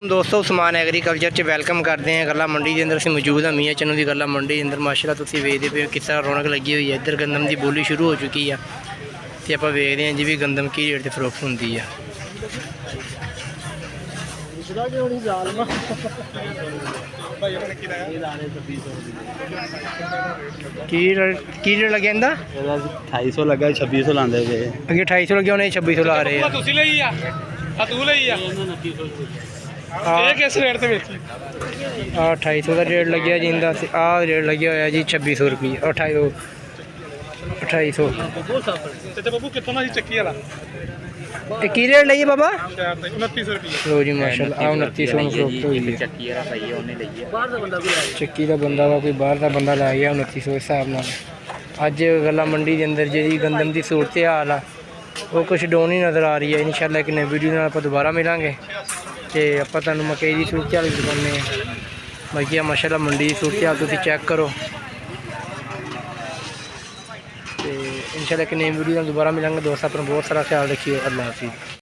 ਦੋਸਤੋ ਸਮਾਨ ਐਗਰੀਕਲਚਰ 'ਚ ਵੈਲਕਮ ਕਰਦੇ ਹਾਂ। ਗੱਲਾਂ ਮੰਡੀ ਦੇ ਅੰਦਰ ਅਸੀਂ ਮੌਜੂਦ ਹਾਂ। ਮੀਆਂ ਚੰਨੂ ਦੀ ਗੱਲਾਂ ਮੰਡੀ ਦੇ ਅੰਦਰ ਮਾਸ਼ਾਅੱਲਾ ਤੁਸੀਂ ਵੇਖਦੇ ਪਏ ਹੋ ਕਿਸ ਤਰ੍ਹਾਂ ਰੌਣਕ ਲੱਗੀ ਹੋਈ ਹੈ। ਇੱਧਰ ਗੰਦਮ ਦੀ ਬੋਲੀ ਸ਼ੁਰੂ ਹੋ ਚੁੱਕੀ ਆ ਤੇ ਆਪਾਂ ਵੇਖਦੇ ਹਾਂ ਜੀ ਵੀ ਗੰਦਮ ਕੀ ਰੇਟ ਤੇ ਫਰੋਖਤ ਹੁੰਦੀ ਆ। ਕੀ ਰੇਟ ਲੱਗਿਆ ਇਹਦਾ? 2800 ਲੱਗਾ, 2600 ਲਾਉਂਦੇ ਪਏ। ਅੱਗੇ 2800 ਲੱਗਿਆ, ਉਹਨੇ 2600 ਲਾ ਰਹੇ ਆ। ਤੁਸੀਂ ਲਈ ਆ ਤੂੰ ਲਈ ਆ ਇਹ ਕਿਸ ਰੇਟ ਤੇ ਵੇਚੀ? 2800 ਦਾ ਰੇਟ ਲੱਗਿਆ ਜੀ ਇਹਦਾ। ਆਹ ਰੇਟ ਲੱਗਿਆ ਹੋਇਆ ਜੀ 2600 ਰੁਪਏ। 2800 ਤੇ ਬੱਬੂ ਕਿੱਥੋਂ ਦਾ ਸੀ ਚੱਕੀ ਵਾਲਾ? ਇਹ ਕੀ ਰੇਟ ਲਈਏ ਬਾਬਾ? 2900 ਰੁਪਏ। ਲੋ ਜੀ ਮਾਸ਼ਾਅੱਲਾ ਆ 2900 ਨੂੰ ਫਰੋਖਤ ਹੋਈ ਹੈ। ਚੱਕੀ ਵਾਲਾ ਭਾਈ ਉਹਨੇ ਲਈ ਆ। ਚੱਕੀ ਦਾ ਬੰਦਾ ਵਾ, ਕੋਈ ਬਾਹਰ ਦਾ ਬੰਦਾ ਲੈ ਗਿਆ 2900 ਹਿਸਾਬ ਨਾਲ। ਅੱਜ ਗੱਲਾਂ ਮੰਡੀ ਦੇ ਅੰਦਰ ਜਿਹੜੀ ਗੰਦਮ ਦੀ ਸੂਰਤ ਹਾਲ ਆ ਉਹ ਕੁਛ ਡਾਊਨ ਹੀ ਨਜ਼ਰ ਆ ਰਹੀ ਹੈ। ਇਨਸ਼ਾਅੱਲਾ ਇੱਕ ਨਵੀਂ ਵੀਡੀਓ ਨਾਲ ਆਪਾਂ ਦੁਬਾਰਾ ਮਿਲਾਂਗੇ ਤੇ ਆਪਾਂ ਤੁਹਾਨੂੰ ਮਕਈ ਦੀ ਸੂਰਤ ਹਾਲ ਦਿਖਾਉਂਦੇ ਹਾਂ। ਬਾਕੀ ਮਾਸ਼ਾਅੱਲਾ ਮੰਡੀ ਦੀ ਸੂਰਤ ਹਾਲ ਤੁਸੀਂ ਚੈੱਕ ਕਰੋ ਤੇ ਇਨਸ਼ਾਅੱਲਾ ਇੱਕ ਨਵੀਂ ਵੀਡੀਓ ਨਾਲ ਦੁਬਾਰਾ ਮਿਲਾਂਗੇ। ਦੋਸਤ ਆਪਣਾ ਬਹੁਤ ਸਾਰਾ ਖਿਆਲ ਰੱਖਿਓ। ਅੱਲਾਹ ਹਾਫਿਜ਼।